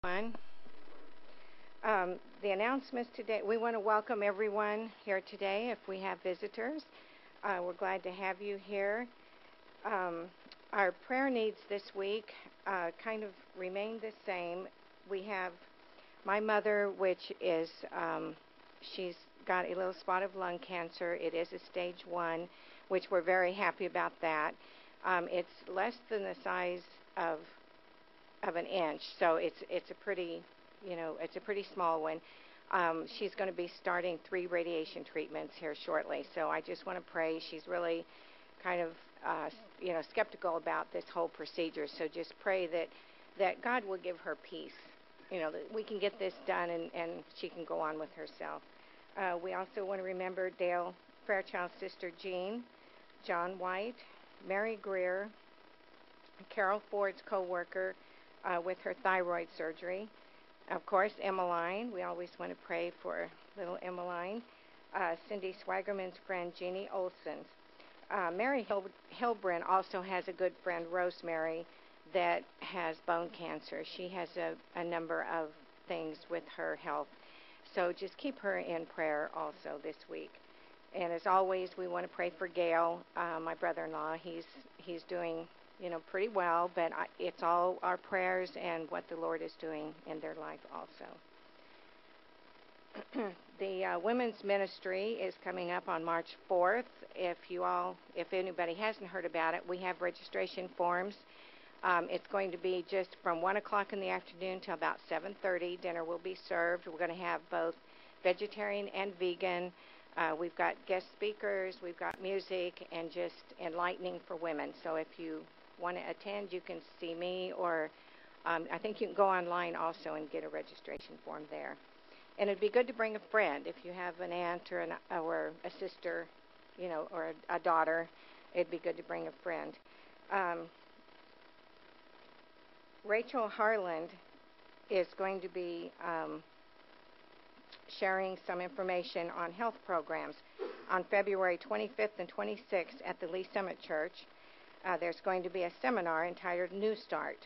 One. The announcements today, we want to welcome everyone here today if we have visitors. We're glad to have you here. Um, our prayer needs this week kind of remain the same. We have my mother, which is, she's got a little spot of lung cancer. It is a stage 1, which we're very happy about that. It's less than the size of an inch, so it's a pretty, it's a pretty small one. She's going to be starting 3 radiation treatments here shortly, so I just want to pray. She's really kind of, skeptical about this whole procedure, so just pray that God will give her peace, that we can get this done and she can go on with herself. We also want to remember Dale Fairchild's sister Jean, John White, Mary Greer, Carol Ford's co-worker, with her thyroid surgery. Of course, Emmeline. We always want to pray for little Emmeline. Cindy Swagerman's friend, Jeannie Olson. Mary Hilbrand also has a good friend, Rosemary, that has bone cancer. She has a number of things with her health. So just keep her in prayer also this week. And as always, we want to pray for Gail, my brother-in-law. He's doing pretty well, but it's all our prayers and what the Lord is doing in their life also. The women's ministry is coming up on March 4th. If anybody hasn't heard about it, we have registration forms. It's going to be just from 1 o'clock in the afternoon till about 7:30. Dinner will be served. We're going to have both vegetarian and vegan. We've got guest speakers, we've got music, and just enlightening for women. So if you want to attend, you can see me, or I think you can go online also and get a registration form there. And it'd be good to bring a friend. If you have an aunt or a sister, or a daughter, it'd be good to bring a friend. Rachel Harland is going to be sharing some information on health programs. On February 25th and 26th at the Lee Summit Church, there's going to be a seminar entitled New Start,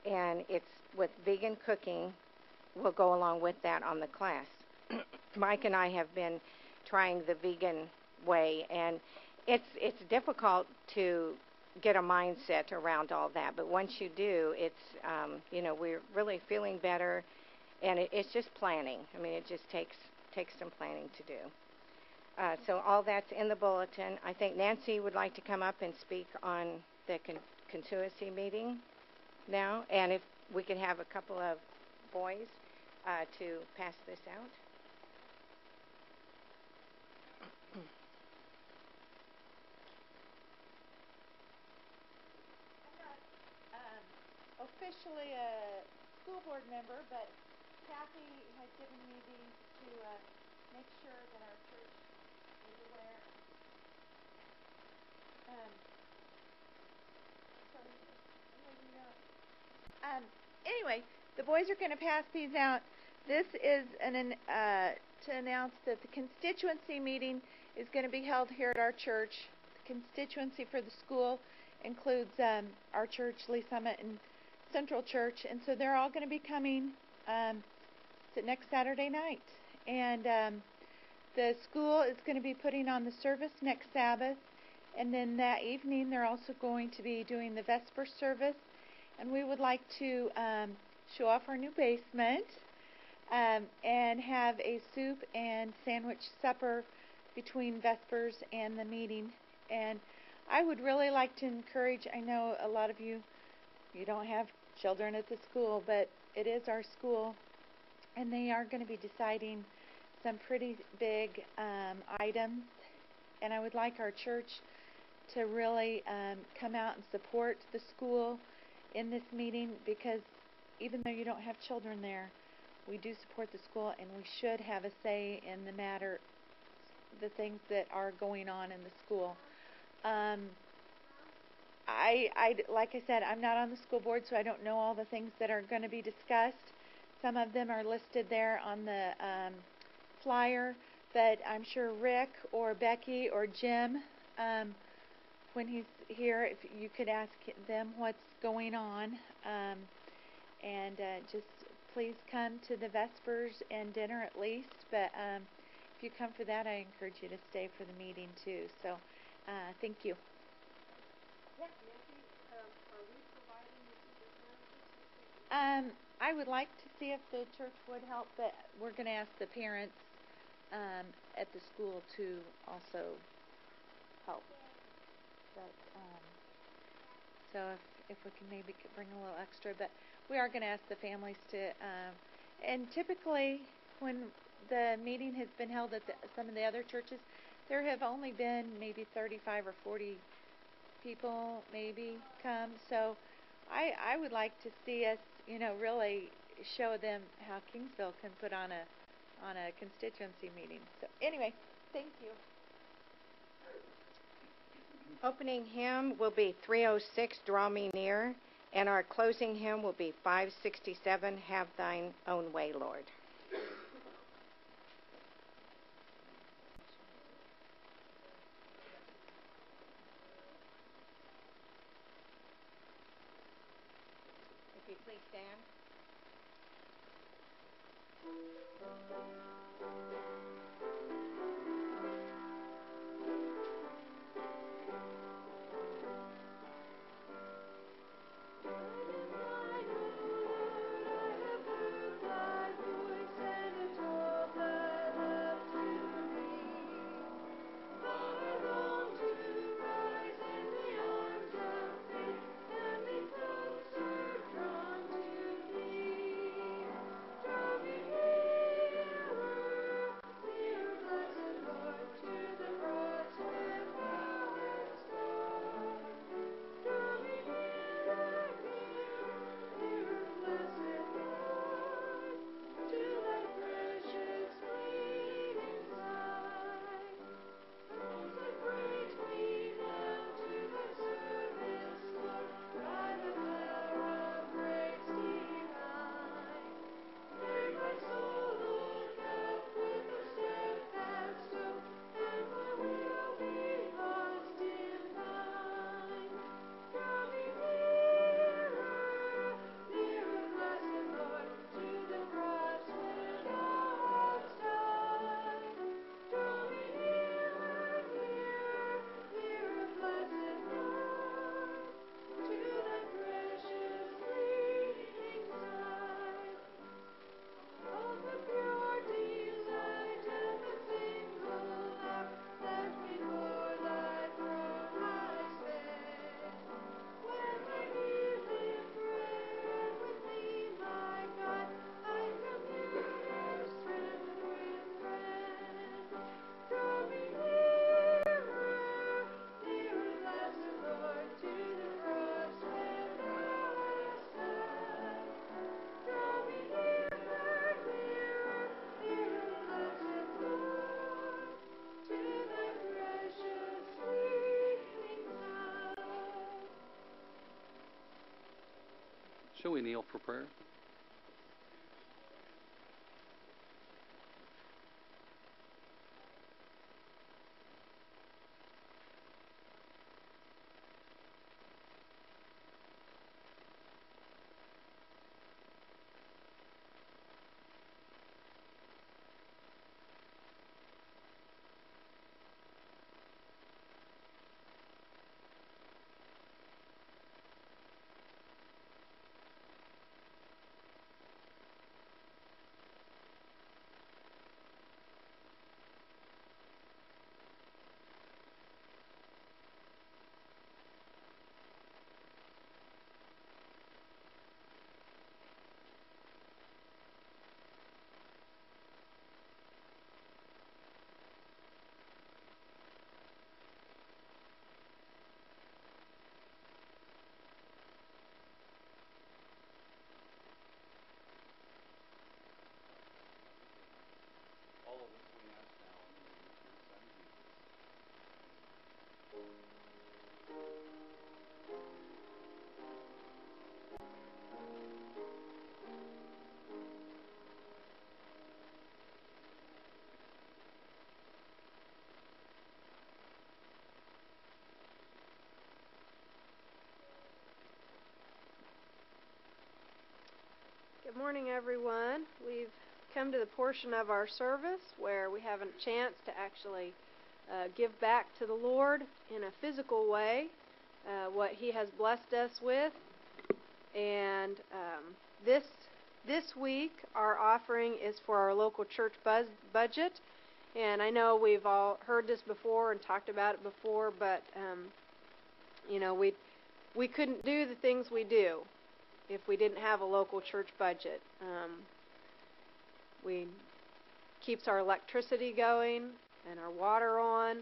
and it's with vegan cooking. Will go along with that on the class. Mike and I have been trying the vegan way, and it's difficult to get a mindset around all that, but once you do, it's we're really feeling better, and it's just planning. I mean, it just takes some planning to do. So all that's in the bulletin. I think Nancy would like to come up and speak on the constituency meeting now, and if we could have a couple of boys to pass this out. Officially a school board member, but Kathy has given me these to make sure that our church is aware. Anyway, the boys are going to pass these out. This is to announce that the constituency meeting is going to be held here at our church. The constituency for the school includes our church, Lee Summit, and Central Church, and so they're all going to be coming next Saturday night. And the school is going to be putting on the service next Sabbath, and then that evening they're also going to be doing the Vesper service. And we would like to show off our new basement and have a soup and sandwich supper between Vespers and the meeting. And I would really like to encourage, I know a lot of you don't have children at the school, but it is our school, and they are going to be deciding some pretty big items, and I would like our church to really come out and support the school in this meeting, because even though you don't have children there, we do support the school, and we should have a say in the things that are going on in the school. Like I said, I'm not on the school board, so I don't know all the things that are going to be discussed. Some of them are listed there on the flyer, but I'm sure Rick or Becky or Jim, when he's here, if you could ask them what's going on, and just please come to the Vespers and dinner at least. But if you come for that, I encourage you to stay for the meeting too. So thank you. I would like to see if the church would help, but we're going to ask the parents at the school to also help. But so if we can maybe bring a little extra, but we are going to ask the families to. And typically, when the meeting has been held at some of the other churches, there have only been maybe 35 or 40 people maybe come. So I would like to see us, really show them how Kingsville can put on a constituency meeting. So anyway, thank you. Opening hymn will be 306, Draw Me Near, and our closing hymn will be 567, Have Thine Own Way, Lord. If you please stand. Shall we kneel for prayer? Good morning, everyone. We've come to the portion of our service where we have a chance to actually give back to the Lord in a physical way what He has blessed us with. And this week, our offering is for our local church budget. And I know we've all heard this before and talked about it before, but we couldn't do the things we do if we didn't have a local church budget. We keeps our electricity going and our water on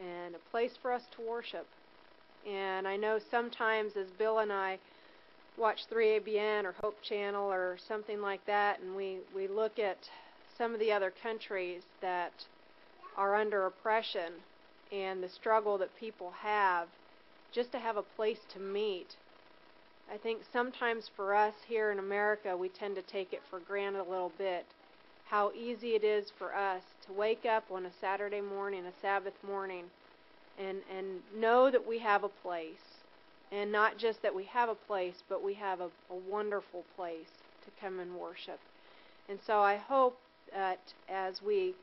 and a place for us to worship. And I know sometimes as Bill and I watch 3ABN or Hope Channel or something like that, and we look at some of the other countries that are under oppression and the struggle that people have just to have a place to meet. I think sometimes for us here in America, we tend to take it for granted a little bit, how easy it is for us to wake up on a Saturday morning, a Sabbath morning, and know that we have a place. And not just that we have a place, but we have a wonderful place to come and worship. And so I hope that as we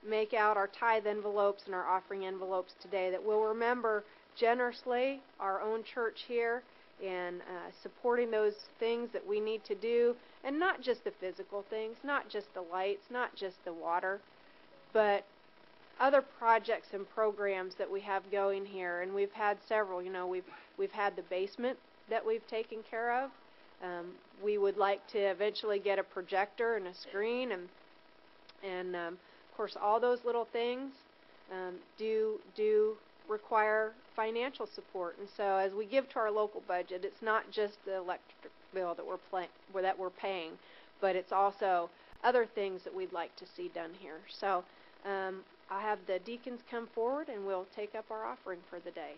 make out our tithe envelopes and our offering envelopes today, that we'll remember generously our own church here and supporting those things that we need to do, and not just the physical things, not just the lights, not just the water, but other projects and programs that we have going here. And we've had several. We've had the basement that we've taken care of. We would like to eventually get a projector and a screen, and of course all those little things do require financial support. And so as we give to our local budget, it's not just the electric bill that we're paying, but it's also other things that we'd like to see done here. So I'll have the deacons come forward and we'll take up our offering for the day.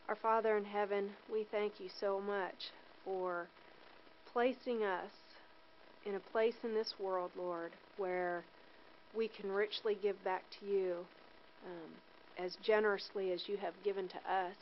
Our Father in heaven, we thank you so much for placing us in a place in this world, Lord, where we can richly give back to you as generously as you have given to us.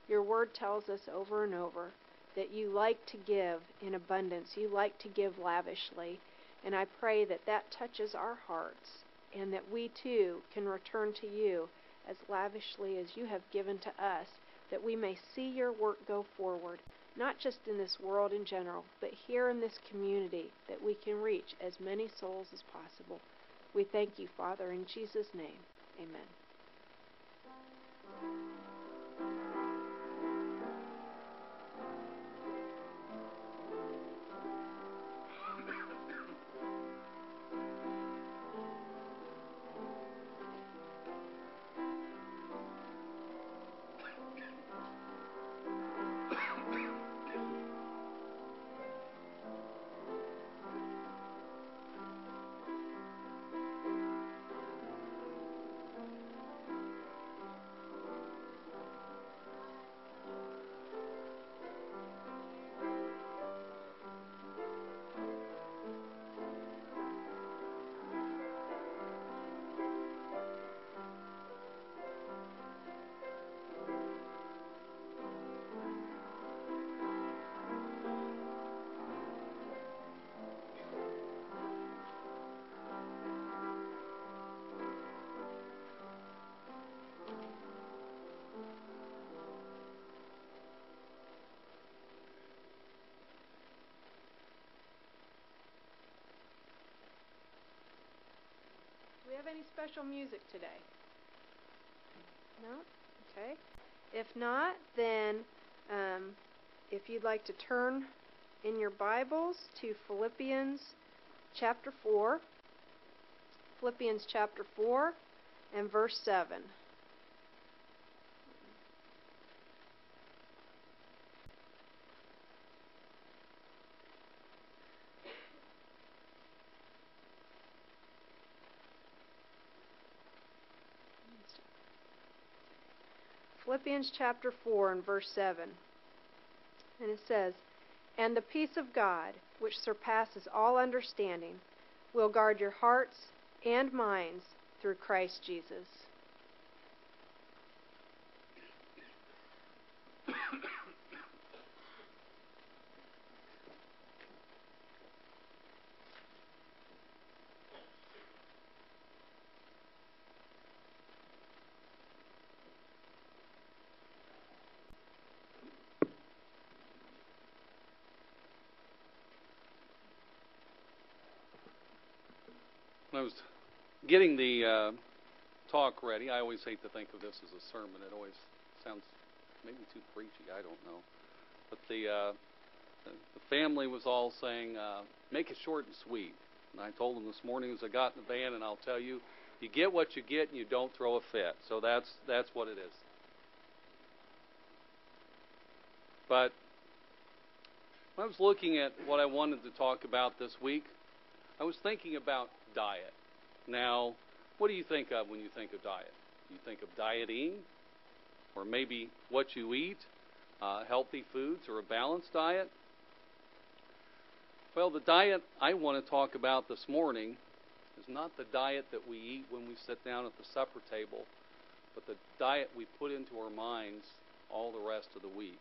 Your word tells us over and over that you like to give in abundance. You like to give lavishly. And I pray that that touches our hearts and that we too can return to you as lavishly as you have given to us, that we may see your work go forward, not just in this world in general, but here in this community, that we can reach as many souls as possible. We thank you, Father, in Jesus' name. Amen. Do we have any special music today? No? Okay. If not, then if you'd like to turn in your Bibles to Philippians chapter 4. Philippians chapter 4 and verse 7. Philippians chapter 4 and verse 7. And it says, "And the peace of God, which surpasses all understanding, will guard your hearts and minds through Christ Jesus. When I was getting the talk ready, I always hate to think of this as a sermon. It always sounds maybe too preachy. I don't know. But the family was all saying, make it short and sweet. And I told them this morning as I got in the van, and I'll tell you, you get what you get and you don't throw a fit. So that's what it is. But when I was looking at what I wanted to talk about this week, I was thinking about diet. Now, what do you think of when you think of diet? Do you think of dieting, or maybe what you eat, healthy foods, or a balanced diet? Well, the diet I want to talk about this morning is not the diet that we eat when we sit down at the supper table, but the diet we put into our minds all the rest of the week,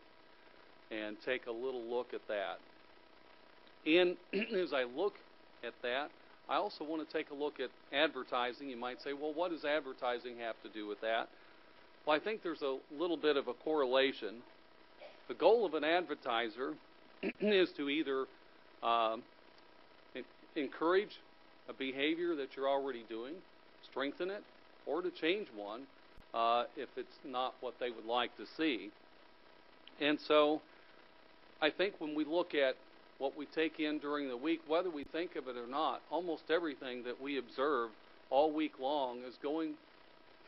and take a little look at that. And as I look at that, I also want to take a look at advertising. You might say, well, what does advertising have to do with that? Well, I think there's a little bit of a correlation. The goal of an advertiser is to either encourage a behavior that you're already doing, strengthen it, or to change one if it's not what they would like to see. And so I think when we look at what we take in during the week, whether we think of it or not, almost everything that we observe all week long is going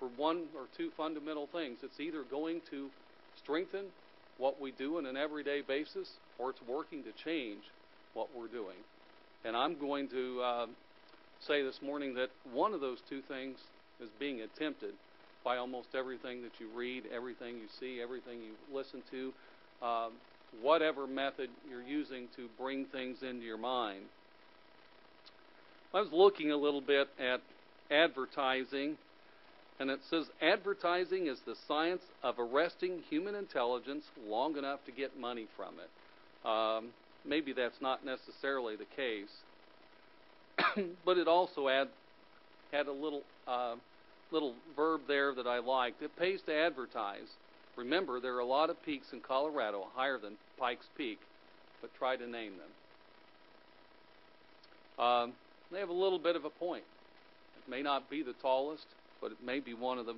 for one or two fundamental things. It's either going to strengthen what we do on an everyday basis, or it's working to change what we're doing. And I'm going to say this morning that one of those two things is being attempted by almost everything that you read, everything you see, everything you listen to, whatever method you're using to bring things into your mind. I was looking a little bit at advertising, and it says advertising is the science of arresting human intelligence long enough to get money from it. Maybe that's not necessarily the case, but it also had a little verb there that I liked. It pays to advertise. Remember, there are a lot of peaks in Colorado higher than Pikes Peak, but try to name them. They have a little bit of a point. It may not be the tallest, but it may be one of the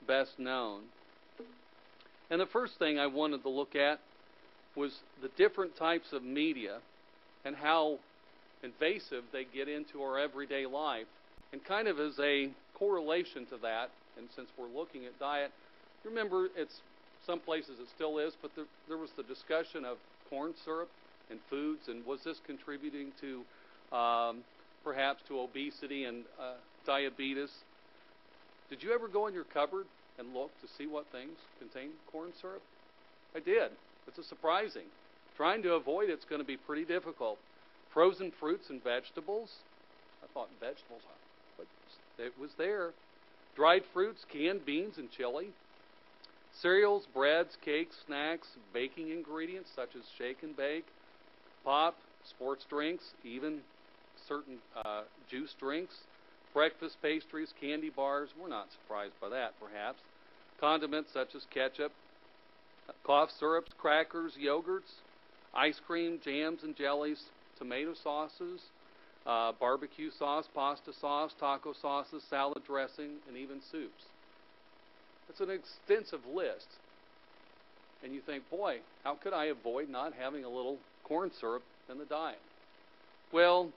best known. And the first thing I wanted to look at was the different types of media and how invasive they get into our everyday life. And kind of as a correlation to that, and since we're looking at diet, remember, it's some places it still is, but there was the discussion of corn syrup and foods, and was this contributing to perhaps to obesity and diabetes? Did you ever go in your cupboard and look to see what things contain corn syrup? I did. It's surprising. Trying to avoid it's going to be pretty difficult. Frozen fruits and vegetables. I thought vegetables, but it was there. Dried fruits, canned beans, and chili. Cereals, breads, cakes, snacks, baking ingredients such as shake and bake, pop, sports drinks, even certain juice drinks, breakfast pastries, candy bars. We're not surprised by that, perhaps. Condiments such as ketchup, cough syrups, crackers, yogurts, ice cream, jams and jellies, tomato sauces, barbecue sauce, pasta sauce, taco sauces, salad dressing, and even soups. It's an extensive list. And you think, boy, how could I avoid not having a little corn syrup in the diet? Well,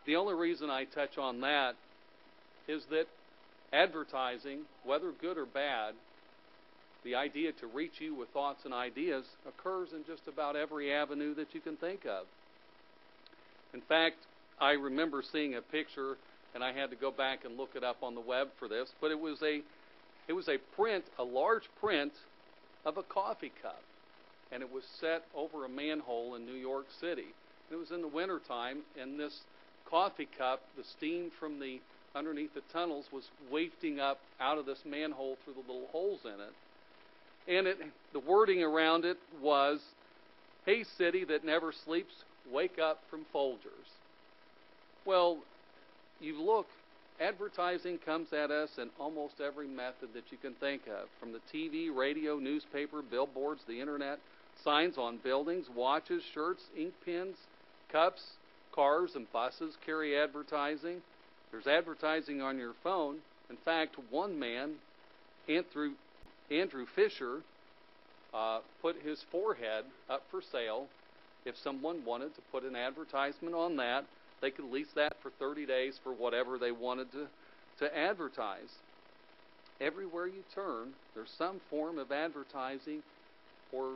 the only reason I touch on that is that advertising, whether good or bad, the idea to reach you with thoughts and ideas occurs in just about every avenue that you can think of. In fact, I remember seeing a picture, and I had to go back and look it up on the web for this, but it was a print, a large print of a coffee cup, and it was set over a manhole in New York City. It was in the wintertime, and this coffee cup, the steam from the underneath the tunnels was wafting up out of this manhole through the little holes in it. And the wording around it was, "Hey city that never sleeps, wake up from Folgers." Well, you look, advertising comes at us in almost every method that you can think of, from the TV, radio, newspaper, billboards, the internet, signs on buildings, watches, shirts, ink pens, cups, cars, and buses carry advertising. There's advertising on your phone. In fact, one man, Andrew Fisher, put his forehead up for sale. If someone wanted to put an advertisement on that, they could lease that for 30 days for whatever they wanted to advertise. Everywhere you turn, there's some form of advertising or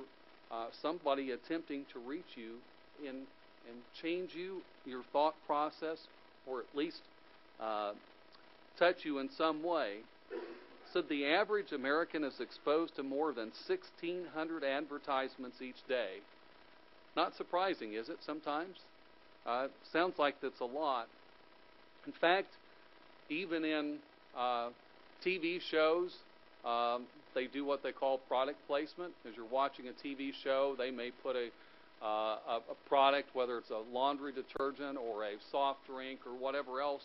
somebody attempting to reach you and change your thought process, or at least touch you in some way. So the average American is exposed to more than 1,600 advertisements each day. Not surprising, is it, sometimes? Sounds like that's a lot. In fact, even in TV shows, they do what they call product placement. As you're watching a TV show, they may put a product, whether it's a laundry detergent or a soft drink or whatever else,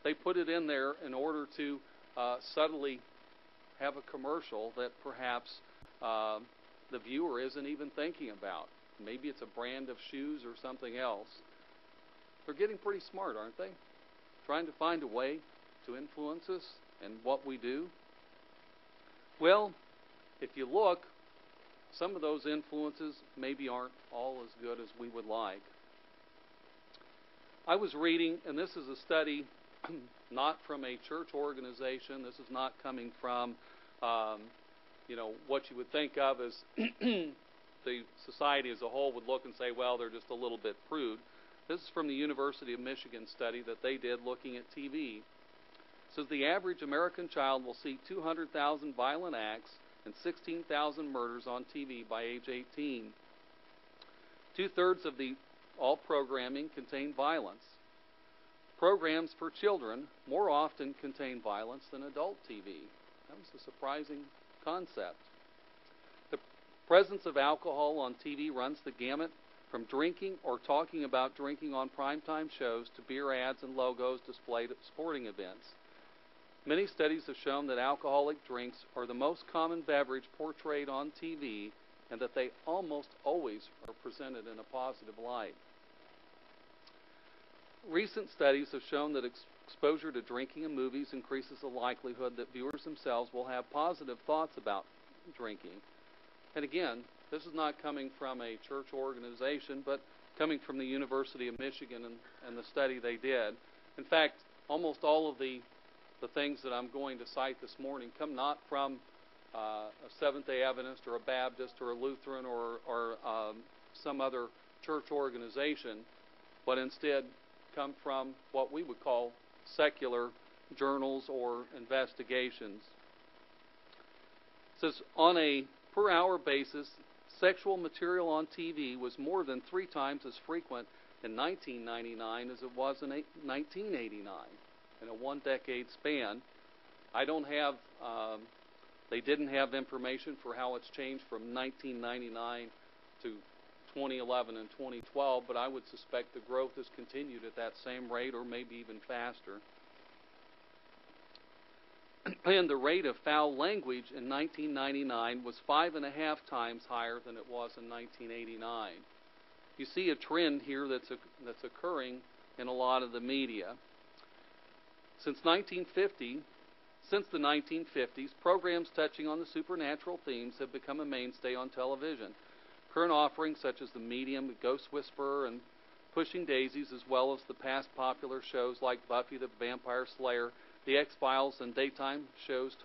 they put it in there in order to subtly have a commercial that perhaps the viewer isn't even thinking about. Maybe it's a brand of shoes or something else. They're getting pretty smart, aren't they? Trying to find a way to influence us and what we do. Well, if you look, some of those influences maybe aren't all as good as we would like. I was reading, and this is a study not from a church organization. This is not coming from, what you would think of as the society as a whole would look and say, well, they're just a little bit prude. This is from the University of Michigan study that they did looking at TV. It says the average American child will see 200,000 violent acts and 16,000 murders on TV by age 18. 2/3 of all programming contain violence. Programs for children more often contain violence than adult TV. That was a surprising concept. The presence of alcohol on TV runs the gamut from drinking or talking about drinking on primetime shows to beer ads and logos displayed at sporting events. Many studies have shown that alcoholic drinks are the most common beverage portrayed on TV and that they almost always are presented in a positive light. Recent studies have shown that exposure to drinking in movies increases the likelihood that viewers themselves will have positive thoughts about drinking. And again, this is not coming from a church organization, but coming from the University of Michigan and the study they did. In fact, almost all of the things that I'm going to cite this morning come not from a Seventh-day Adventist or a Baptist or a Lutheran or some other church organization, but instead come from what we would call secular journals or investigations. It says on a per hour basis, sexual material on TV was more than 3 times as frequent in 1999 as it was in 1989, in a 1-decade span. I don't have, they didn't have information for how it's changed from 1999 to 2011 and 2012, but I would suspect the growth has continued at that same rate or maybe even faster. And the rate of foul language in 1999 was 5.5 times higher than it was in 1989. You see a trend here that's occurring in a lot of the media. Since the 1950s, programs touching on the supernatural themes have become a mainstay on television. Current offerings such as The Medium, The Ghost Whisperer, and Pushing Daisies, as well as the past popular shows like Buffy the Vampire Slayer, The X-Files, and daytime shows,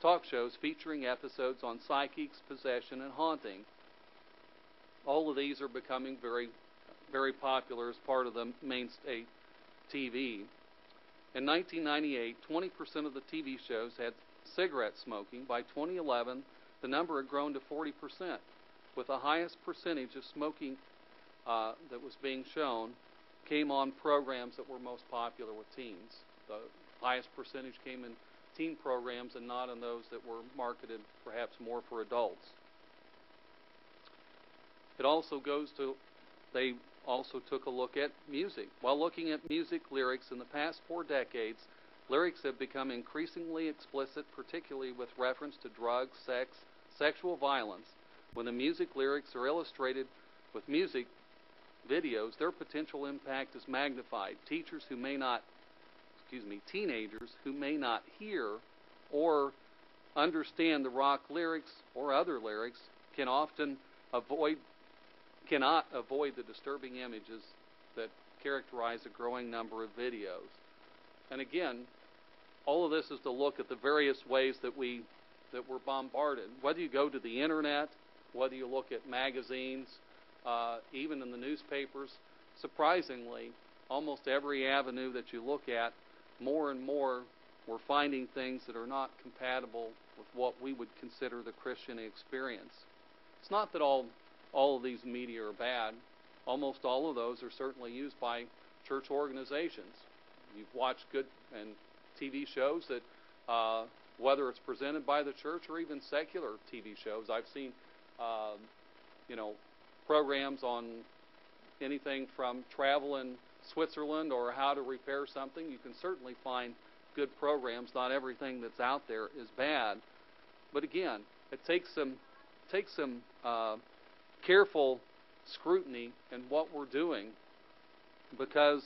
talk shows featuring episodes on psychics, possession, and haunting. All of these are becoming very, very popular as part of the mainstay TV. In 1998, 20% of the TV shows had cigarette smoking. By 2011, the number had grown to 40%, with the highest percentage of smoking that was being shown came on programs that were most popular with teens. The highest percentage came in teen programs and not in those that were marketed perhaps more for adults. It also goes to, they also took a look at music. While looking at music lyrics in the past 4 decades, lyrics have become increasingly explicit, particularly with reference to drugs, sex, sexual violence. When the music lyrics are illustrated with music videos, their potential impact is magnified. Teenagers who may not hear or understand the rock lyrics or other lyrics cannot avoid the disturbing images that characterize a growing number of videos. And again, all of this is to look at the various ways that we're bombarded. Whether you go to the internet, whether you look at magazines, even in the newspapers, surprisingly, almost every avenue that you look at, more and more we're finding things that are not compatible with what we would consider the Christian experience. It's not that all of these media are bad. Almost all of those are certainly used by church organizations. You've watched good and TV shows that, whether it's presented by the church or even secular TV shows, I've seen, programs on anything from travel in Switzerland or how to repair something. You can certainly find good programs. Not everything that's out there is bad, but again, it takes some careful scrutiny in what we're doing, because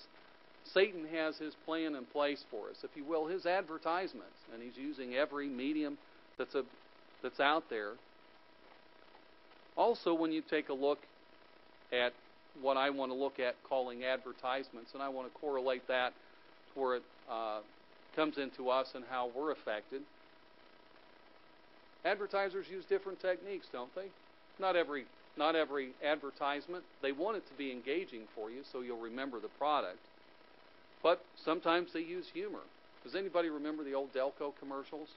Satan has his plan in place for us, if you will, his advertisements, and he's using every medium that's out there. Also, when you take a look at what I want to look at calling advertisements, and I want to correlate that to where it comes into us and how we're affected. Advertisers use different techniques, don't they? Not every advertisement. They want it to be engaging for you so you'll remember the product. But sometimes they use humor. Does anybody remember the old Delco commercials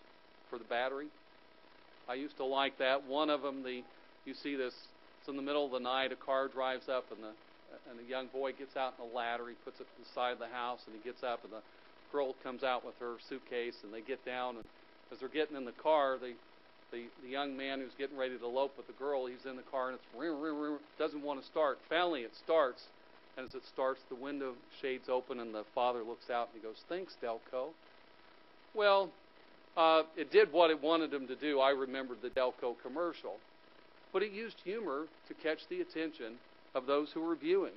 for the battery? I used to like that. One of them, you see this, it's in the middle of the night, a car drives up and a young boy gets out in a ladder. He puts it to the side of the house and he gets up, and the girl comes out with her suitcase, and they get down, and as they're getting in the car, the young man who's getting ready to elope with the girl, he's in the car, and it's doesn't want to start. Finally it starts, and as it starts, the window shades open, and the father looks out and he goes, "Thanks, Delco." Well, it did what it wanted him to do. I remembered the Delco commercial. But it used humor to catch the attention of those who were viewing.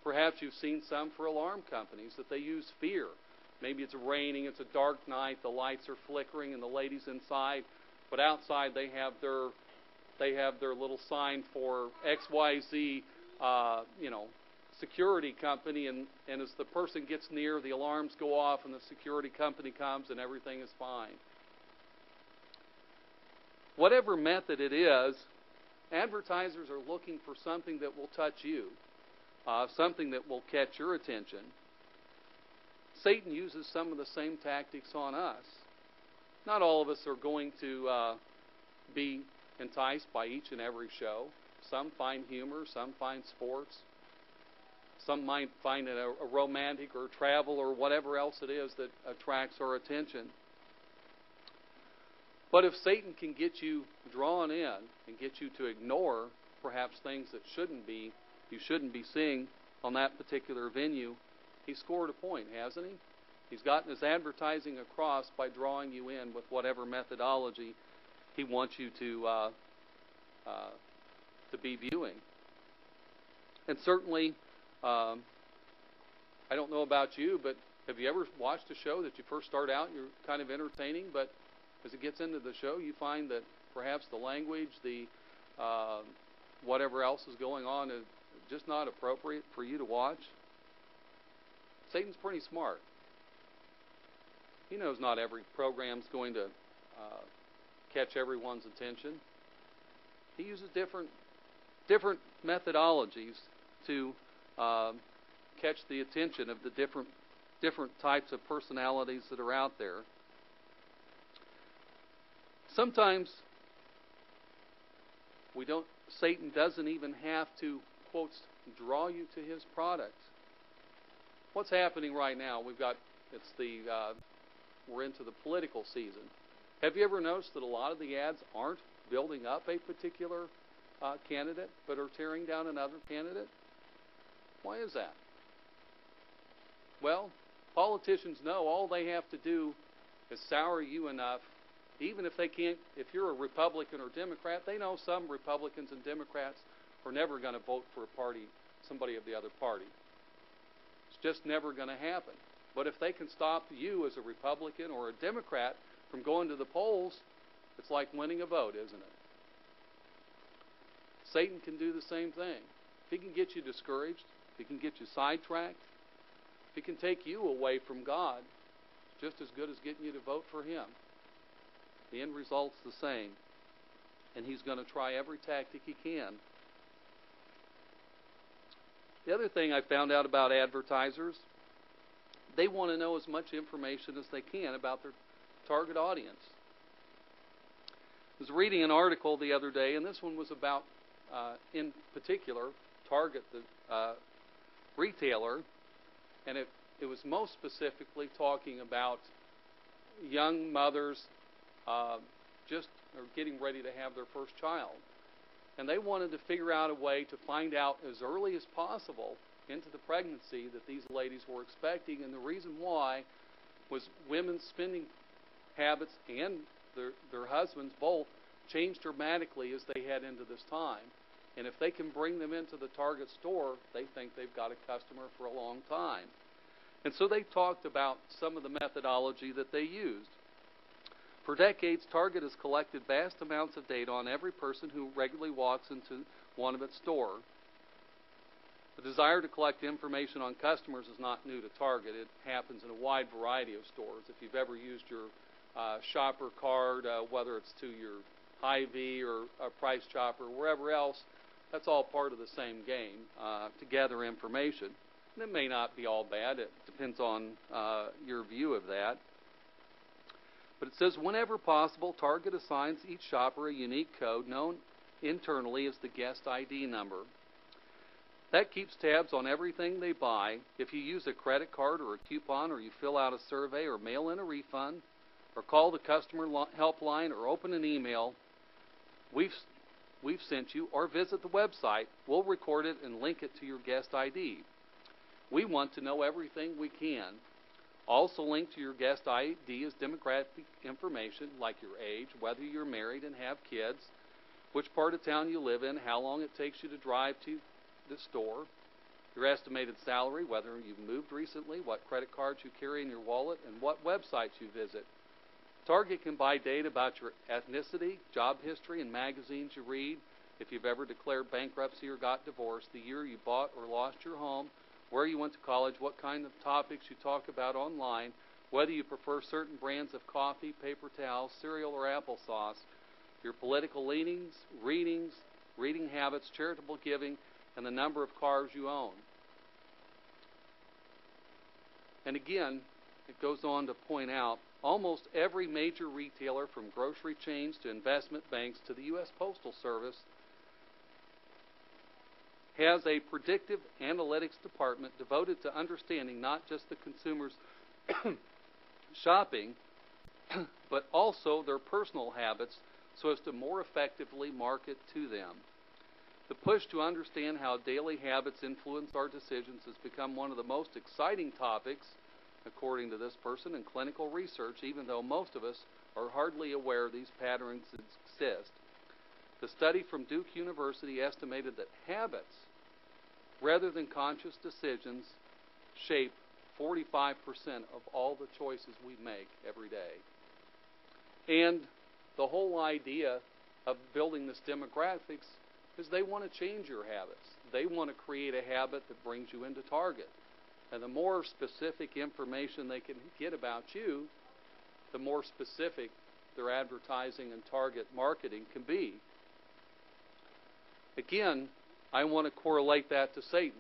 Perhaps you've seen some for alarm companies that they use fear. Maybe it's raining, it's a dark night, the lights are flickering, and the ladies inside, but outside they have their little sign for XYZ, security company, and as the person gets near, the alarms go off, and the security company comes, and everything is fine. Whatever method it is, advertisers are looking for something that will touch you, something that will catch your attention. Satan uses some of the same tactics on us. Not all of us are going to be enticed by each and every show. Some find humor, some find sports, some might find it a romantic or travel or whatever else it is that attracts our attention. But if Satan can get you drawn in and get you to ignore perhaps things that you shouldn't be seeing on that particular venue, he scored a point, hasn't he? He's gotten his advertising across by drawing you in with whatever methodology he wants you to be viewing. And certainly, I don't know about you, but have you ever watched a show that you first start out and you're kind of entertaining, but as it gets into the show, you find that perhaps the language, the whatever else is going on is just not appropriate for you to watch? Satan's pretty smart. He knows not every program's going to catch everyone's attention. He uses different methodologies to catch the attention of the different types of personalities that are out there. Sometimes Satan doesn't even have to, quote, draw you to his product. What's happening right now? We're into the political season. Have you ever noticed that a lot of the ads aren't building up a particular candidate, but are tearing down another candidate? Why is that? Well, politicians know all they have to do is sour you enough, even if if you're a Republican or Democrat, they know some Republicans and Democrats are never going to vote for somebody of the other party. It's just never going to happen. But if they can stop you as a Republican or a Democrat from going to the polls, it's like winning a vote, isn't it? Satan can do the same thing. If he can get you discouraged, if he can get you sidetracked, if he can take you away from God, it's just as good as getting you to vote for him. The end result's the same. And he's going to try every tactic he can. The other thing I found out about advertisers, they want to know as much information as they can about their target audience. I was reading an article the other day, and this one was about, in particular, Target, the retailer, and it was most specifically talking about young mothers just are getting ready to have their first child. And they wanted to figure out a way to find out as early as possible into the pregnancy that these ladies were expecting. And the reason why was women's spending habits and their husbands both changed dramatically as they head into this time. And if they can bring them into the Target store, they think they've got a customer for a long time. And so they talked about some of the methodology that they used. For decades, Target has collected vast amounts of data on every person who regularly walks into one of its stores. The desire to collect information on customers is not new to Target. It happens in a wide variety of stores. If you've ever used your shopper card, whether it's to your Hy-Vee or a Price Chopper or wherever else, that's all part of the same game to gather information. And it may not be all bad. It depends on your view of that. But it says, whenever possible, Target assigns each shopper a unique code known internally as the guest ID number. That keeps tabs on everything they buy. If you use a credit card or a coupon, or you fill out a survey or mail in a refund, or call the customer helpline or open an email we've sent you, or visit the website, we'll record it and link it to your guest ID. We want to know everything we can. Also linked to your guest ID is demographic information like your age, whether you're married and have kids, which part of town you live in, how long it takes you to drive to the store, your estimated salary, whether you've moved recently, what credit cards you carry in your wallet, and what websites you visit. Target can buy data about your ethnicity, job history, and magazines you read, if you've ever declared bankruptcy or got divorced, the year you bought or lost your home, where you went to college, what kind of topics you talk about online, whether you prefer certain brands of coffee, paper towels, cereal, or applesauce, your political leanings, reading habits, charitable giving, and the number of cars you own. And again, it goes on to point out, almost every major retailer, from grocery chains to investment banks to the U.S. Postal Service, has a predictive analytics department devoted to understanding not just the consumer's shopping, but also their personal habits so as to more effectively market to them. The push to understand how daily habits influence our decisions has become one of the most exciting topics, according to this person, in clinical research, even though most of us are hardly aware these patterns exist. The study from Duke University estimated that habits, rather than conscious decisions, shape 45% of all the choices we make every day. And the whole idea of building this demographics is they want to change your habits. They want to create a habit that brings you into Target. And the more specific information they can get about you, the more specific their advertising and target marketing can be. Again, I want to correlate that to Satan.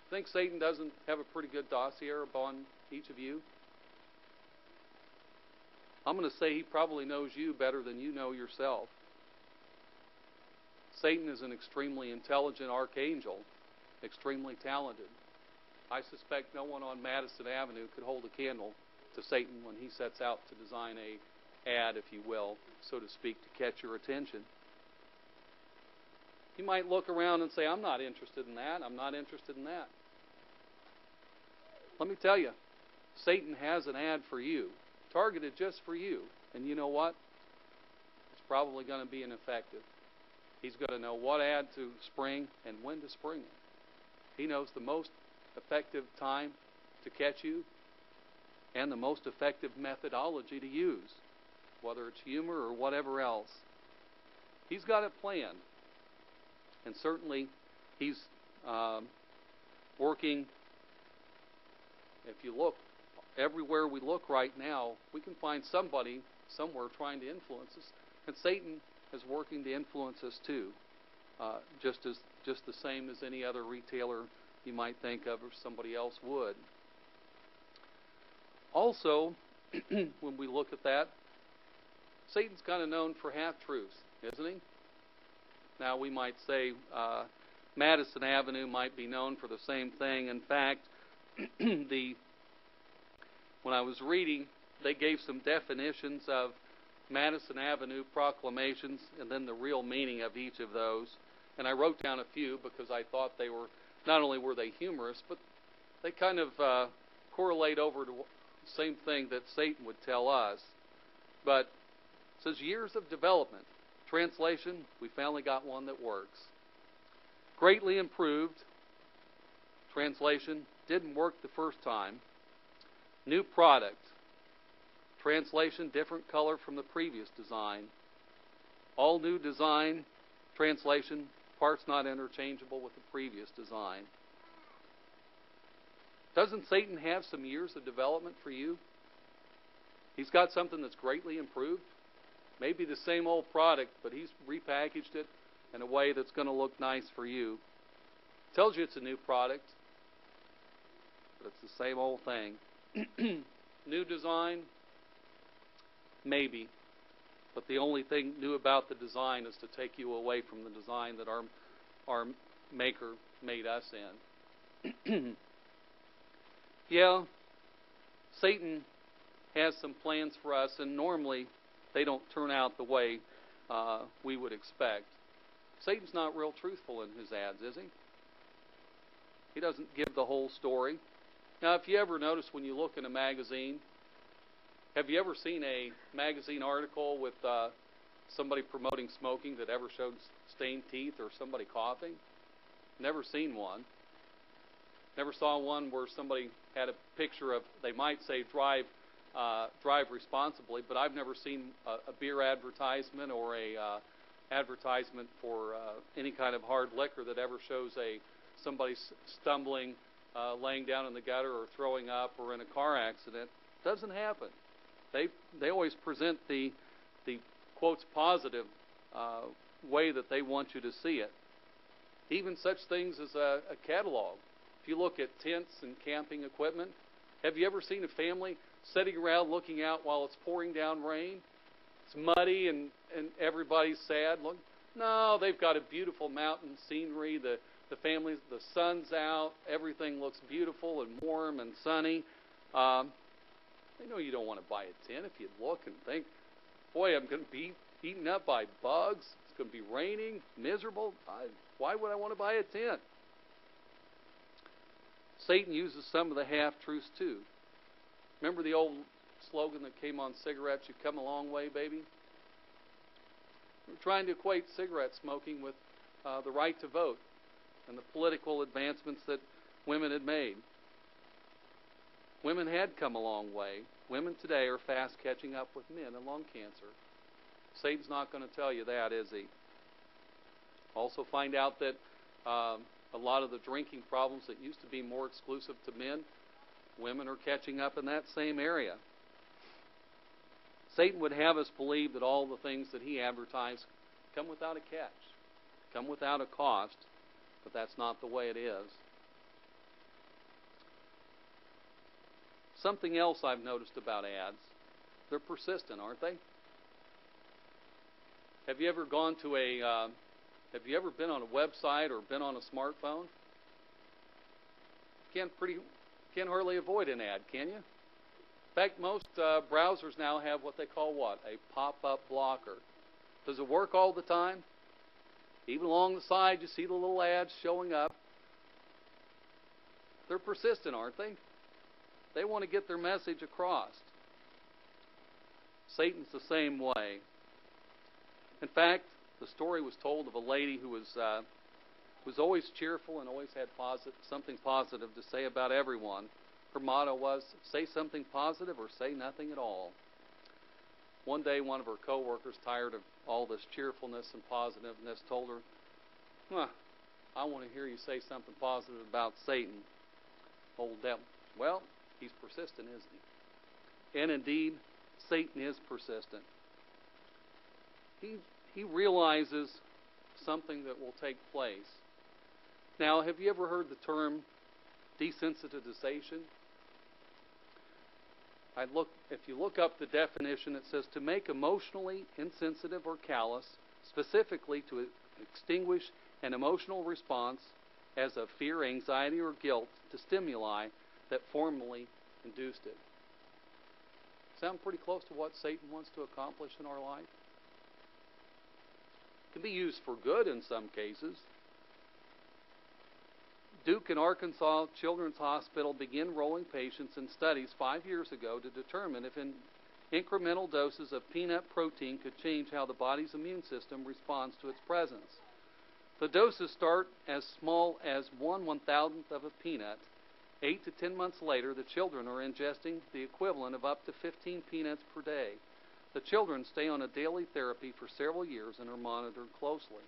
Think Satan doesn't have a pretty good dossier upon each of you? I'm going to say he probably knows you better than you know yourself. Satan is an extremely intelligent archangel, extremely talented. I suspect no one on Madison Avenue could hold a candle to Satan when he sets out to design a ad, if you will, so to speak, to catch your attention. You might look around and say, I'm not interested in that, I'm not interested in that. Let me tell you, Satan has an ad for you, targeted just for you. And you know what? It's probably going to be ineffective. He's going to know what ad to spring and when to spring it. He knows the most effective time to catch you and the most effective methodology to use, whether it's humor or whatever else. He's got it planned. And certainly he's working. If you look, everywhere we look right now, we can find somebody somewhere trying to influence us. And Satan is working to influence us too, just the same as any other retailer you might think of or somebody else would. Also, when we look at that, Satan's kind of known for half-truths, isn't he? Now, we might say Madison Avenue might be known for the same thing. In fact, when I was reading, they gave some definitions of Madison Avenue proclamations and then the real meaning of each of those. And I wrote down a few because I thought they were, not only were they humorous, but they kind of correlate over to the same thing that Satan would tell us. But it says years of development. Translation, we finally got one that works. Greatly improved. Translation, didn't work the first time. New product. Translation, different color from the previous design. All new design. Translation, parts not interchangeable with the previous design. Doesn't Satan have some years of development for you? He's got something that's greatly improved. Maybe the same old product, but he's repackaged it in a way that's going to look nice for you. Tells you it's a new product, but it's the same old thing. New design? Maybe. But the only thing new about the design is to take you away from the design that our maker made us in. Yeah, Satan has some plans for us, and normally they don't turn out the way we would expect. Satan's not real truthful in his ads, is he? He doesn't give the whole story. Now, if you ever notice when you look in a magazine, have you ever seen a magazine article with somebody promoting smoking that ever showed stained teeth or somebody coughing? Never seen one. Never saw one where somebody had a picture of, they might say, drive responsibly, but I've never seen a beer advertisement or a advertisement for any kind of hard liquor that ever shows somebody stumbling, laying down in the gutter or throwing up or in a car accident. Doesn't happen. They always present the quotes positive way that they want you to see it. Even such things as a catalog. If you look at tents and camping equipment, have you ever seen a family sitting around looking out while it's pouring down rain? It's muddy and everybody's sad. Look, no, they've got a beautiful mountain scenery. The sun's out. Everything looks beautiful and warm and sunny. They know you don't want to buy a tent if you look and think, boy, I'm going to be eaten up by bugs. It's going to be raining, miserable. Why would I want to buy a tent? Satan uses some of the half-truths too. Remember the old slogan that came on cigarettes, "You've come a long way, baby"? We're trying to equate cigarette smoking with the right to vote and the political advancements that women had made. Women had come a long way. Women today are fast catching up with men in lung cancer. Satan's not going to tell you that, is he? Also find out that a lot of the drinking problems that used to be more exclusive to men, women are catching up in that same area. Satan would have us believe that all the things that he advertised come without a catch, come without a cost, but that's not the way it is. Something else I've noticed about ads, they're persistent, aren't they? Have you ever been on a website or been on a smartphone? can't hardly avoid an ad, can you? In fact, most browsers now have what they call what? A pop-up blocker. Does it work all the time? Even along the side, you see the little ads showing up. They're persistent, aren't they? They want to get their message across. Satan's the same way. In fact, the story was told of a lady who was always cheerful and always had something positive to say about everyone. Her motto was, say something positive or say nothing at all. One day, one of her coworkers, tired of all this cheerfulness and positiveness, told her, I want to hear you say something positive about Satan. Old devil. Well, he's persistent, isn't he? And indeed, Satan is persistent. He realizes something that will take place. Now, have you ever heard the term desensitization? If you look up the definition, it says to make emotionally insensitive or callous, specifically to extinguish an emotional response as of fear, anxiety, or guilt to stimuli that formerly induced it. Sound pretty close to what Satan wants to accomplish in our life? It can be used for good in some cases. Duke and Arkansas Children's Hospital began enrolling patients in studies 5 years ago to determine if incremental doses of peanut protein could change how the body's immune system responds to its presence. The doses start as small as 1/1000th of a peanut. 8 to 10 months later, the children are ingesting the equivalent of up to 15 peanuts per day. The children stay on a daily therapy for several years and are monitored closely.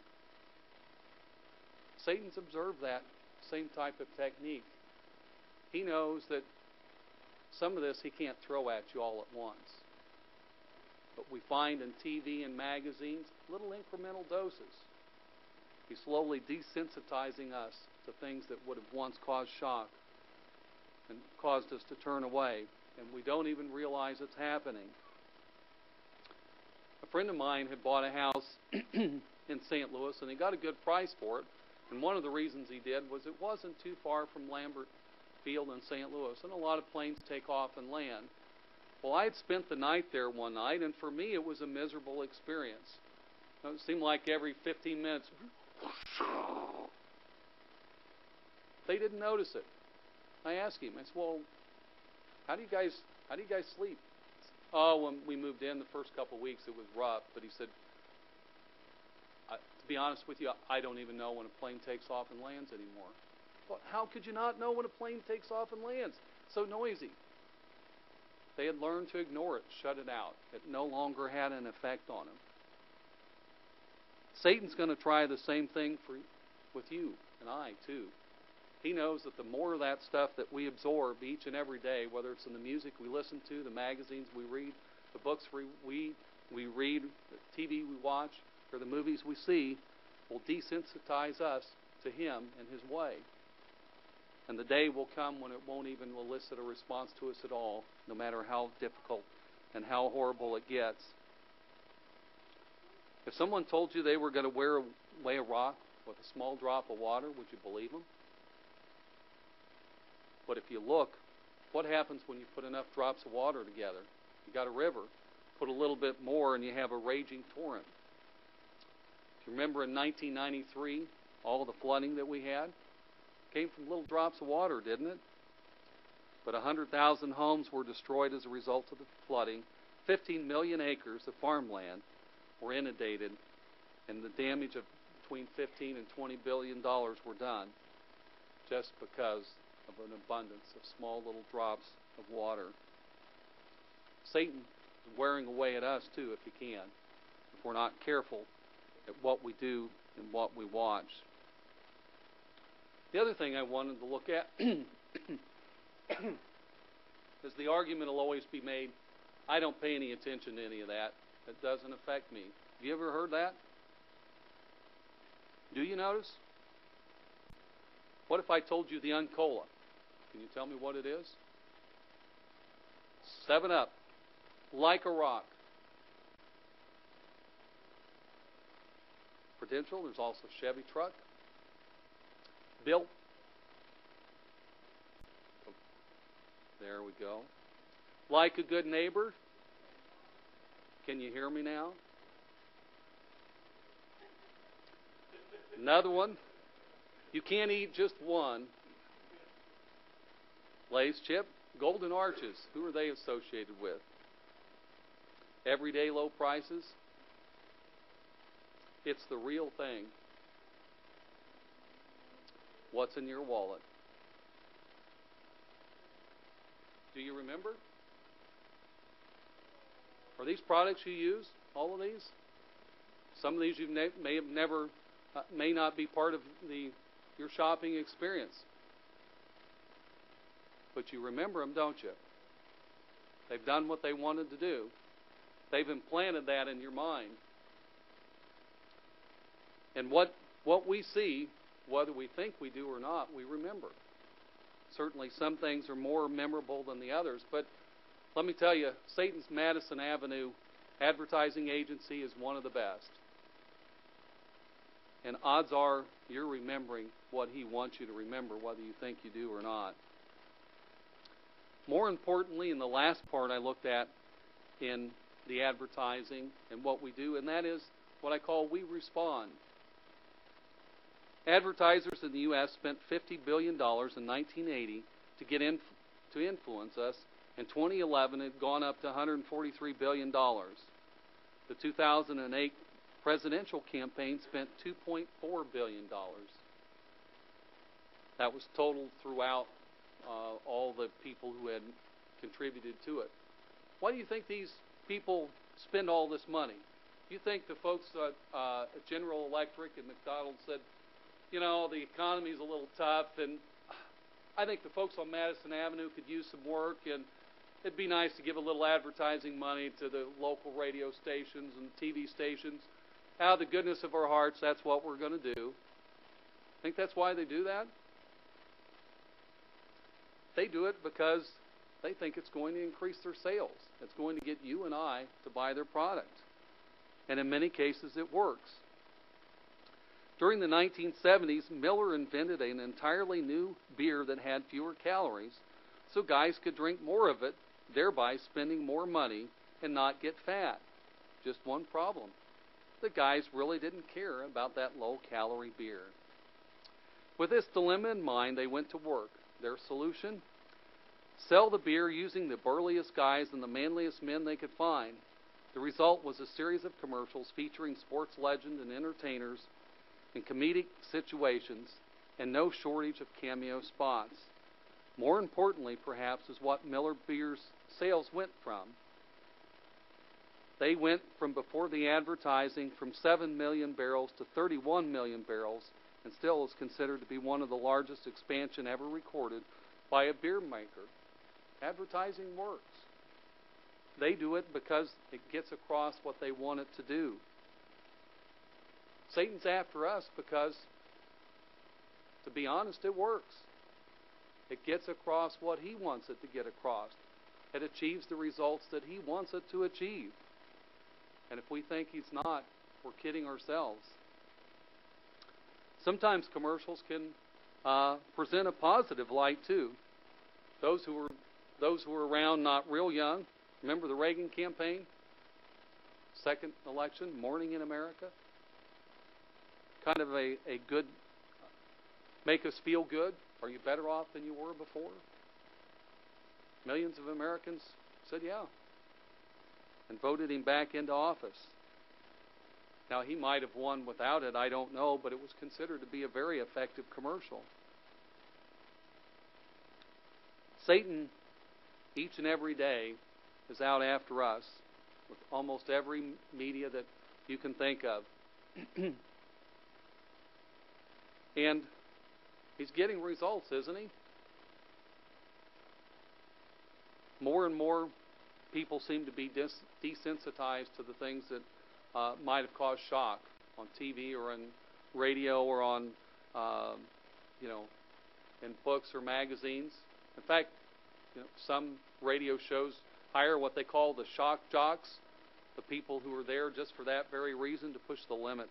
Satan's observed that same type of technique. He knows that some of this he can't throw at you all at once. But we find in TV and magazines little incremental doses. He's slowly desensitizing us to things that would have once caused shock and caused us to turn away, and we don't even realize it's happening. A friend of mine had bought a house in St. Louis, and he got a good price for it. And one of the reasons he did was it wasn't too far from Lambert Field in St. Louis, and a lot of planes take off and land. Well, I had spent the night there one night, and for me it was a miserable experience. It seemed like every 15 minutes, they didn't notice it. I asked him, I said, well, how do you guys sleep? Oh, when we moved in the first couple of weeks, it was rough, but he said, to be honest with you, I don't even know when a plane takes off and lands anymore. Well, how could you not know when a plane takes off and lands? So noisy. They had learned to ignore it, shut it out. It no longer had an effect on them. Satan's going to try the same thing with you and I, too. He knows that the more of that stuff that we absorb each and every day, whether it's in the music we listen to, the magazines we read, the books we read, the TV we watch, or the movies we see, will desensitize us to him and his way. And the day will come when it won't even elicit a response to us at all, no matter how difficult and how horrible it gets. If someone told you they were going to weigh a rock with a small drop of water, would you believe them? But if you look, what happens when you put enough drops of water together? You got a river. Put a little bit more and you have a raging torrent. If you remember in 1993, all of the flooding that we had came from little drops of water, didn't it? But 100,000 homes were destroyed as a result of the flooding. 15 million acres of farmland were inundated, and the damage of between $15 and $20 billion were done just because of an abundance of small little drops of water. Satan is wearing away at us too, if he can, if we're not careful at what we do and what we watch. The other thing I wanted to look at is the argument will always be made, I don't pay any attention to any of that. It doesn't affect me. Have you ever heard that? Do you notice? What if I told you the Uncola? Can you tell me what it is? 7-Up. Like a rock. Prudential, there's also Chevy truck. Built There we go. Like a good neighbor. Can you hear me now? Another one. You can't eat just one. Lay's chip. Golden Arches. Who are they associated with? Everyday low prices. It's the real thing. What's in your wallet? Do you remember? Are these products you use? All of these? Some of these you may have never, may not be part of your shopping experience. But you remember them, don't you? They've done what they wanted to do. They've implanted that in your mind. And what we see, whether we think we do or not, we remember. Certainly some things are more memorable than the others, but let me tell you, Satan's Madison Avenue advertising agency is one of the best. And odds are you're remembering what he wants you to remember, whether you think you do or not. More importantly, in the last part I looked at in the advertising and what we do, and that is what I call we respond. Advertisers in the U.S. spent $50 billion in 1980 to influence us. In 2011, it had gone up to $143 billion. The 2008 presidential campaign spent $2.4 billion. That was totaled throughout all the people who had contributed to it. Why do you think these people spend all this money? You think the folks at General Electric and McDonald's said, you know, the economy's a little tough, and I think the folks on Madison Avenue could use some work, and it'd be nice to give a little advertising money to the local radio stations and TV stations. Out of the goodness of our hearts, that's what we're going to do. Think that's why they do that? They do it because they think it's going to increase their sales. It's going to get you and I to buy their product. And in many cases, it works. During the 1970s, Miller invented an entirely new beer that had fewer calories, so guys could drink more of it, thereby spending more money and not get fat. Just one problem. The guys really didn't care about that low-calorie beer. With this dilemma in mind, they went to work. Their solution? Sell the beer using the burliest guys and the manliest men they could find. The result was a series of commercials featuring sports legends and entertainers in comedic situations and no shortage of cameo spots. More importantly, perhaps, is what Miller Beer's sales went from. They went from, before the advertising, from 7 million barrels to 31 million barrels, and still is considered to be one of the largest expansion ever recorded by a beer maker. Advertising works. They do it because it gets across what they want it to do. Satan's after us because, to be honest, it works. It gets across what he wants it to get across. It achieves the results that he wants it to achieve. And if we think he's not, we're kidding ourselves. Sometimes commercials can present a positive light too. Those who were around not real young, remember the Reagan campaign? Second election, Morning in America? Kind of a good, make us feel good. Are you better off than you were before? Millions of Americans said yeah, and voted him back into office. Now, he might have won without it, I don't know, but it was considered to be a very effective commercial. Satan, each and every day, is out after us with almost every media that you can think of. And he's getting results, isn't he? More and more people seem to be desensitized to the things that might have caused shock on TV or on radio or on, in books or magazines. In fact, some radio shows hire what they call the shock jocks, the people who are there just for that very reason, to push the limits.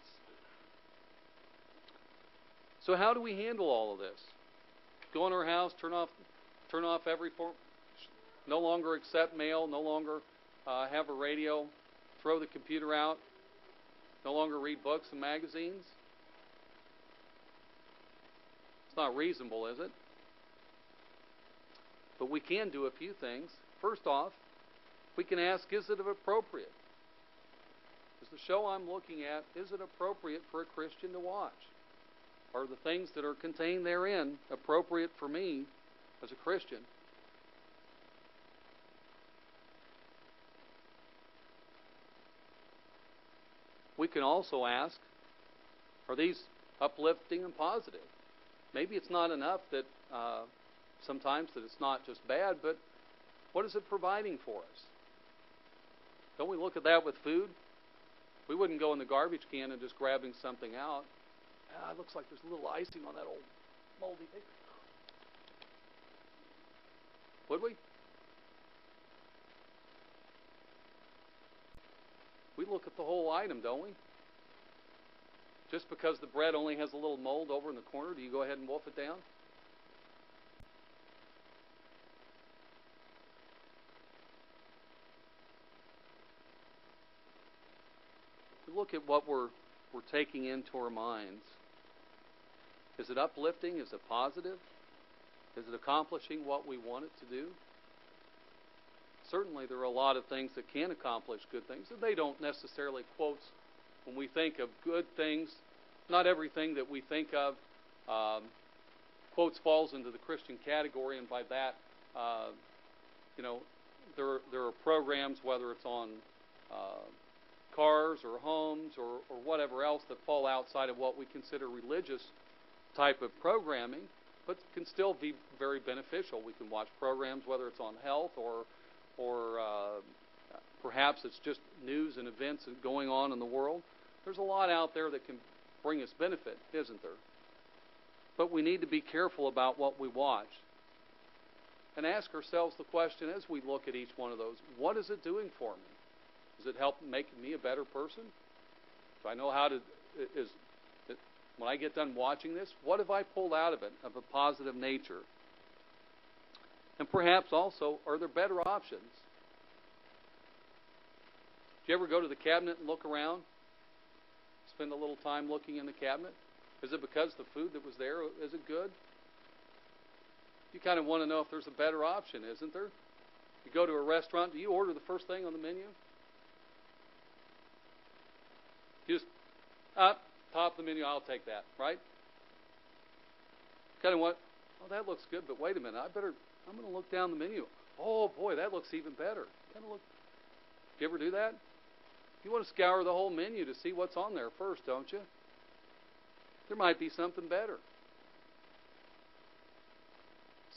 So how do we handle all of this? Go in our house, turn off every no longer accept mail, no longer have a radio, throw the computer out, no longer read books and magazines? It's not reasonable, is it? But we can do a few things. First off, we can ask, is it appropriate? Is the show I'm looking at, is it appropriate for a Christian to watch? Are the things that are contained therein appropriate for me as a Christian? We can also ask, are these uplifting and positive? Maybe it's not enough that sometimes that it's not just bad, but what is it providing for us? Don't we look at that with food? We wouldn't go in the garbage can and just grabbing something out. It looks like there's a little icing on that old moldy thing. Would we? We look at the whole item, don't we? Just because the bread only has a little mold over in the corner, do you go ahead and wolf it down? We look at what we're taking into our minds. Is it uplifting? Is it positive? Is it accomplishing what we want it to do? Certainly there are a lot of things that can accomplish good things, and they don't necessarily quote when we think of good things. Not everything that we think of quotes falls into the Christian category, and by that, there are programs, whether it's on cars or homes or whatever else, that fall outside of what we consider religious type of programming, but can still be very beneficial. We can watch programs, whether it's on health or perhaps it's just news and events going on in the world. There's a lot out there that can bring us benefit, isn't there? But we need to be careful about what we watch and ask ourselves the question as we look at each one of those, what is it doing for me? Does it help make me a better person? Do I know how to, when I get done watching this, what have I pulled out of it of a positive nature? And perhaps also, are there better options? Do you ever go to the cabinet and look around? Spend a little time looking in the cabinet? Is it because the food that was there, is it good? You kind of want to know if there's a better option, isn't there? You go to a restaurant, do you order the first thing on the menu? You just, top of the menu, I'll take that, right? Kind of want, oh, that looks good, but wait a minute, I'm going to look down the menu. Oh, boy, that looks even better. Kind of look. Do you ever do that? You want to scour the whole menu to see what's on there first, don't you? There might be something better.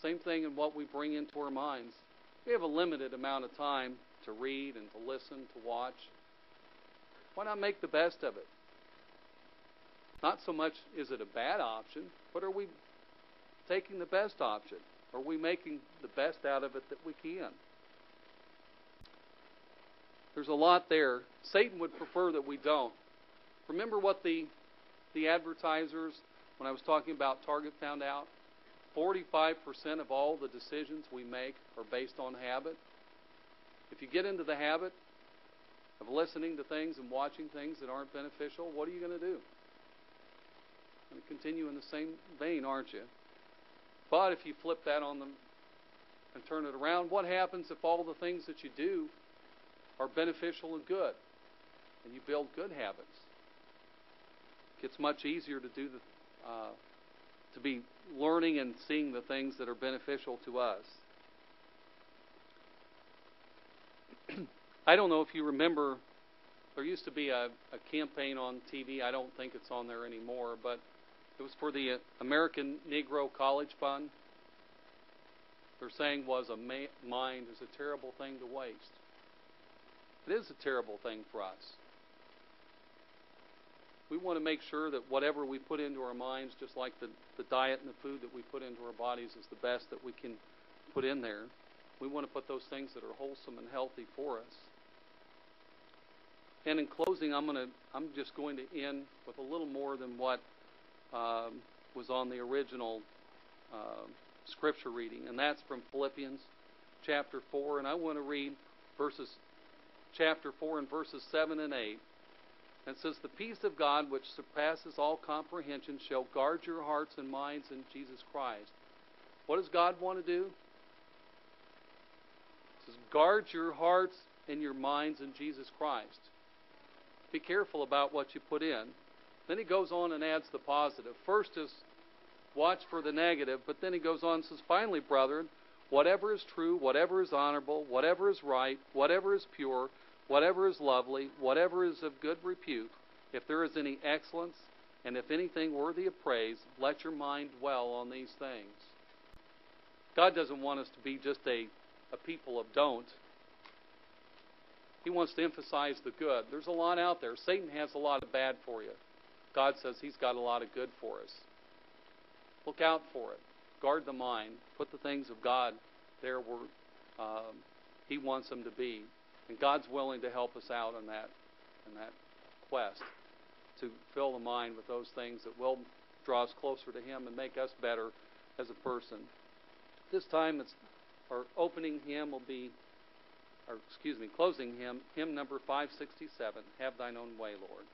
Same thing in what we bring into our minds. We have a limited amount of time to read and to listen, to watch. Why not make the best of it? Not so much is it a bad option, but are we taking the best option? Are we making the best out of it that we can? There's a lot there. Satan would prefer that we don't. Remember what the advertisers, when I was talking about Target, found out? 45% of all the decisions we make are based on habit. If you get into the habit of listening to things and watching things that aren't beneficial, what are you going to do? You're going to continue in the same vein, aren't you? But if you flip that on them and turn it around, what happens if all the things that you do are beneficial and good, and you build good habits? It gets much easier to do to be learning and seeing the things that are beneficial to us. I don't know if you remember, there used to be a campaign on TV. I don't think it's on there anymore, but it was for the American Negro College Fund. Their saying was, a mind is a terrible thing to waste. It is a terrible thing for us. We want to make sure that whatever we put into our minds, just like the diet and the food that we put into our bodies, is the best that we can put in there. We want to put those things that are wholesome and healthy for us. And in closing, I'm just going to end with a little more than what was on the original scripture reading, and that's from Philippians chapter 4, and I want to read chapter 4 and verses 7 and 8. And it says, "The peace of God, which surpasses all comprehension, shall guard your hearts and minds in Jesus Christ." What does God want to do? It says, guard your hearts and your minds in Jesus Christ. Be careful about what you put in. Then he goes on and adds the positive. First is watch for the negative, but then he goes on and says, "Finally, brethren, whatever is true, whatever is honorable, whatever is right, whatever is pure, whatever is lovely, whatever is of good repute, if there is any excellence, and if anything worthy of praise, let your mind dwell on these things." God doesn't want us to be just a people of don't. He wants to emphasize the good. There's a lot out there. Satan has a lot of bad for you. God says he's got a lot of good for us. Look out for it. Guard the mind. Put the things of God there where he wants them to be. And God's willing to help us out in that quest to fill the mind with those things that will draw us closer to him and make us better as a person. This time our opening hymn will be, closing hymn number 567, "Have Thine Own Way, Lord."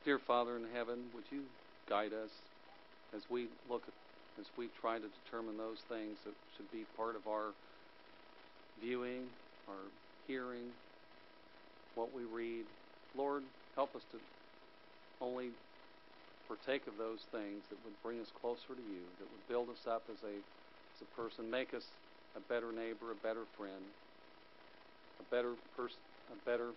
Dear Father in heaven, would you guide us as we try to determine those things that should be part of our viewing, our hearing, what we read. Lord, help us to only partake of those things that would bring us closer to you, that would build us up as a person, make us a better neighbor, a better friend, a better person, a better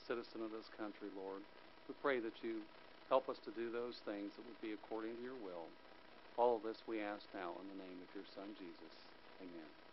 citizen of this country, Lord. We pray that you help us to do those things that would be according to your will. All of this we ask now in the name of your Son, Jesus. Amen.